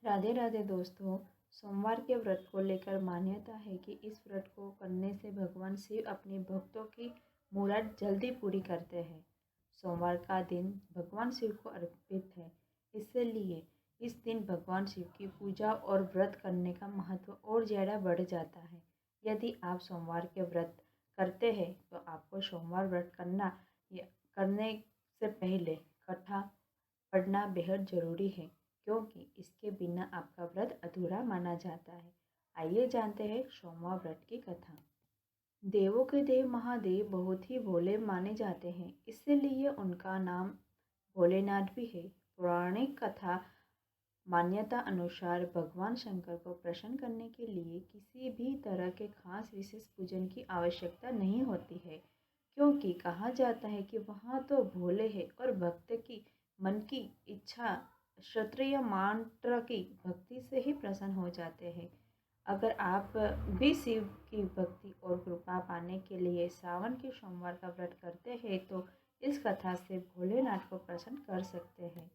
राधे राधे दोस्तों। सोमवार के व्रत को लेकर मान्यता है कि इस व्रत को करने से भगवान शिव अपने भक्तों की मुराद जल्दी पूरी करते हैं। सोमवार का दिन भगवान शिव को अर्पित है, इसलिए इस दिन भगवान शिव की पूजा और व्रत करने का महत्व और ज़्यादा बढ़ जाता है। यदि आप सोमवार के व्रत करते हैं तो आपको सोमवार व्रत करने से पहले कथा पढ़ना बेहद ज़रूरी है, क्योंकि इसके बिना आपका व्रत अधूरा माना जाता है। आइए जानते हैं सोमवार व्रत की कथा। देवों के देव महादेव बहुत ही भोले माने जाते हैं, इसलिए उनका नाम भोलेनाथ भी है। पौराणिक कथा मान्यता अनुसार भगवान शंकर को प्रसन्न करने के लिए किसी भी तरह के खास विशेष पूजन की आवश्यकता नहीं होती है, क्योंकि कहा जाता है कि वहाँ तो भोले हैं और भक्त की मन की इच्छा क्षत्रिय मंत्र की भक्ति से ही प्रसन्न हो जाते हैं। अगर आप भी शिव की भक्ति और कृपा पाने के लिए सावन के सोमवार का व्रत करते हैं तो इस कथा से भोलेनाथ को प्रसन्न कर सकते हैं।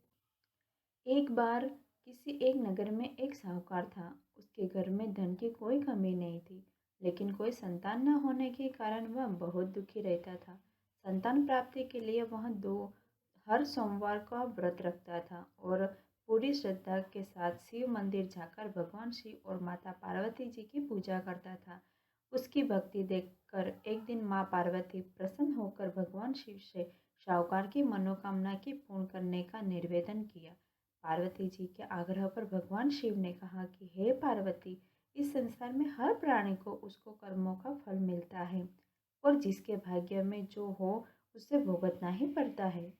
एक बार किसी एक नगर में एक साहूकार था। उसके घर में धन की कोई कमी नहीं थी, लेकिन कोई संतान न होने के कारण वह बहुत दुखी रहता था। संतान प्राप्ति के लिए वह हर सोमवार का व्रत रखता था और पूरी श्रद्धा के साथ शिव मंदिर जाकर भगवान शिव और माता पार्वती जी की पूजा करता था। उसकी भक्ति देखकर एक दिन माँ पार्वती प्रसन्न होकर भगवान शिव से साहूकार की मनोकामना की पूर्ण करने का निवेदन किया। पार्वती जी के आग्रह पर भगवान शिव ने कहा कि हे पार्वती, इस संसार में हर प्राणी को उसको कर्मों का फल मिलता है और जिसके भाग्य में जो हो उसे भुगतना ही पड़ता है।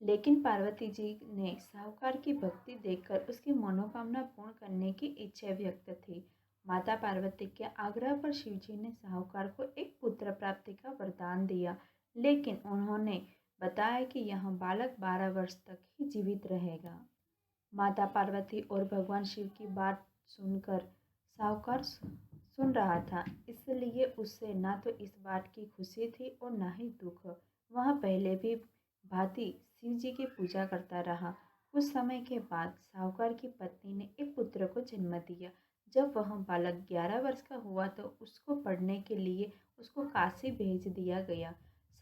लेकिन पार्वती जी ने साहूकार की भक्ति देखकर उसकी मनोकामना पूर्ण करने की इच्छा व्यक्त थी। माता पार्वती के आग्रह पर शिवजी ने साहूकार को एक पुत्र प्राप्ति का वरदान दिया, लेकिन उन्होंने बताया कि यह बालक 12 वर्ष तक ही जीवित रहेगा। माता पार्वती और भगवान शिव की बात सुनकर साहूकार सुन रहा था, इसलिए उससे ना तो इस बात की खुशी थी और ना ही दुख। वह पहले भी भांति शिव जी की पूजा करता रहा। कुछ समय के बाद साहूकार की पत्नी ने एक पुत्र को जन्म दिया। जब वह बालक 11 वर्ष का हुआ तो उसको पढ़ने के लिए उसको काशी भेज दिया गया।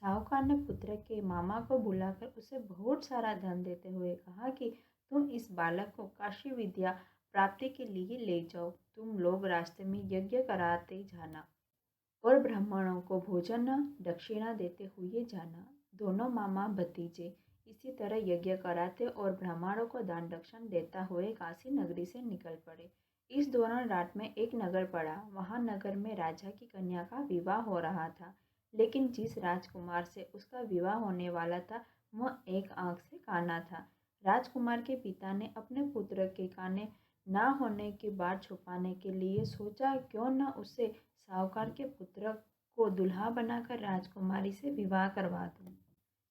साहूकार ने पुत्र के मामा को बुलाकर उसे बहुत सारा धन देते हुए कहा कि तुम इस बालक को काशी विद्या प्राप्ति के लिए ले जाओ। तुम लोग रास्ते में यज्ञ कराते जाना और ब्राह्मणों को भोजन दक्षिणा देते हुए जाना। दोनों मामा भतीजे इसी तरह यज्ञ कराते और ब्राह्मणों को दान दक्षिणा देता हुए काशी नगरी से निकल पड़े। इस दौरान रात में एक नगर पड़ा। वहां नगर में राजा की कन्या का विवाह हो रहा था, लेकिन जिस राजकुमार से उसका विवाह होने वाला था वह एक आंख से काना था। राजकुमार के पिता ने अपने पुत्र के काने ना होने की बात छुपाने के लिए सोचा क्यों न उसे साहूकार के पुत्र को दुल्हा बनाकर राजकुमारी से विवाह करवा दूं।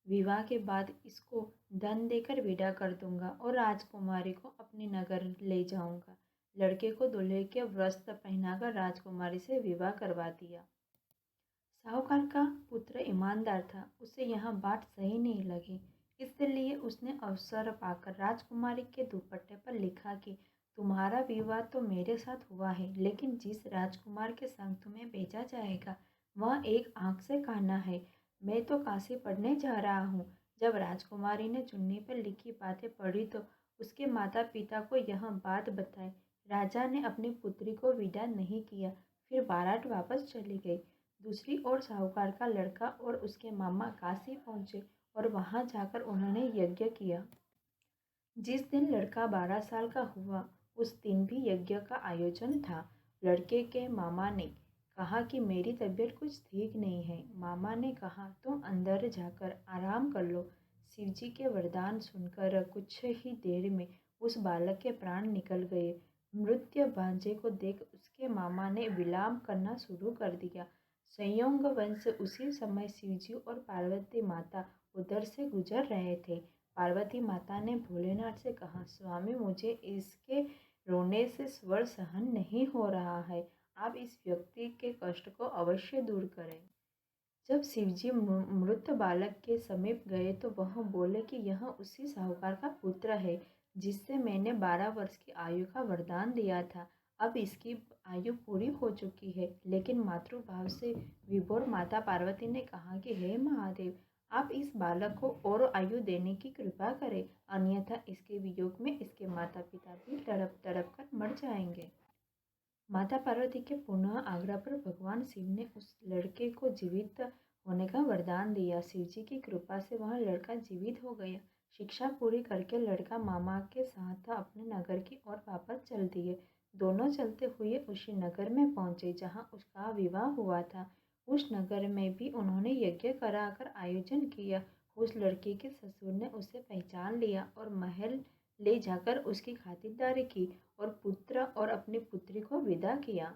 विवाह के बाद इसको धन देकर विदा कर दूंगा और राजकुमारी को अपने नगर ले जाऊंगा। लड़के को दूल्हे के वस्त्र पहनाकर राजकुमारी से विवाह करवा दिया। साहूकार का पुत्र ईमानदार था, उसे यह बात सही नहीं लगी, इसलिए उसने अवसर पाकर राजकुमारी के दुपट्टे पर लिखा कि तुम्हारा विवाह तो मेरे साथ हुआ है, लेकिन जिस राजकुमार के संग तुम्हें भेजा जाएगा वह एक आंख से काना है। मैं तो काशी पढ़ने जा रहा हूँ। जब राजकुमारी ने चुन्नी पर लिखी बातें पढ़ी तो उसके माता पिता को यह बात बताई। राजा ने अपनी पुत्री को विदा नहीं किया, फिर बारात वापस चली गई। दूसरी ओर साहूकार का लड़का और उसके मामा काशी पहुंचे और वहां जाकर उन्होंने यज्ञ किया। जिस दिन लड़का 12 साल का हुआ उस दिन भी यज्ञ का आयोजन था। लड़के के मामा ने कहा कि मेरी तबीयत कुछ ठीक नहीं है। मामा ने कहा तुम अंदर जाकर आराम कर लो। शिवजी के वरदान सुनकर कुछ ही देर में उस बालक के प्राण निकल गए। मृत्यु भांजे को देख उसके मामा ने विलाप करना शुरू कर दिया। संयोग वंश उसी समय शिवजी और पार्वती माता उधर से गुजर रहे थे। पार्वती माता ने भोलेनाथ से कहा, स्वामी मुझे इसके रोने से स्वर सहन नहीं हो रहा है, आप इस व्यक्ति के कष्ट को अवश्य दूर करें। जब शिवजी मृत बालक के समीप गए तो वह बोले कि यह उसी साहूकार का पुत्र है। जिससे मैंने 12 वर्ष की आयु का वरदान दिया था। अब इसकी आयु पूरी हो चुकी है। लेकिन मातृभाव से विभोर माता पार्वती ने कहा कि हे महादेव, आप इस बालक को और आयु देने की कृपा करें, अन्यथा इसके वियोग में इसके माता पिता भी तड़प तड़प कर मर जाएंगे। माता पार्वती के पुनः आग्रह पर भगवान शिव ने उस लड़के को जीवित होने का वरदान दिया। शिव जी की कृपा से वह लड़का जीवित हो गया। शिक्षा पूरी करके लड़का मामा के साथ अपने नगर की ओर वापस चल दिए। दोनों चलते हुए उसी नगर में पहुंचे जहां उसका विवाह हुआ था। उस नगर में भी उन्होंने यज्ञ कराकर आयोजन किया। उस लड़के के ससुर ने उसे पहचान लिया और महल ले जाकर उसकी खातिरदारी की और पुत्र और अपनी पुत्री को विदा किया।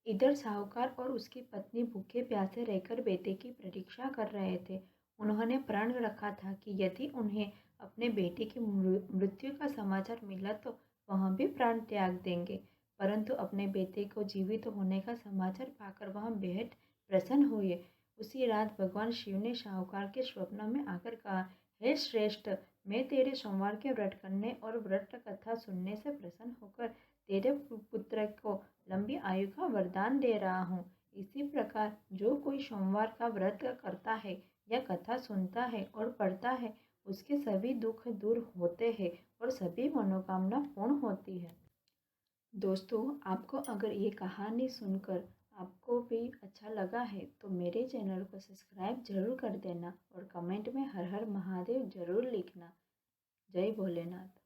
इधर साहूकार और उसकी पत्नी भूखे प्यासे रहकर बेटे की प्रतीक्षा कर रहे थे। उन्होंने प्रण रखा था कि यदि उन्हें अपने बेटे की मृत्यु का समाचार मिला तो वह भी प्राण त्याग देंगे। परंतु अपने बेटे को जीवित होने का समाचार पाकर वह बेहद प्रसन्न हुए। उसी रात भगवान शिव ने साहूकार के स्वप्न में आकर कहा, हे श्रेष्ठ, मैं तेरे सोमवार के व्रत करने और व्रत कथा सुनने से प्रसन्न होकर तेरे पुत्र को लंबी आयु का वरदान दे रहा हूँ। इसी प्रकार जो कोई सोमवार का व्रत करता है या कथा सुनता है और पढ़ता है, उसके सभी दुख दूर होते हैं और सभी मनोकामना पूर्ण होती है। दोस्तों, आपको अगर ये कहानी सुनकर आपको भी अच्छा लगा है तो मेरे चैनल को सब्सक्राइब जरूर कर देना और कमेंट में हर हर महादेव जरूर लिखना। जय भोलेनाथ।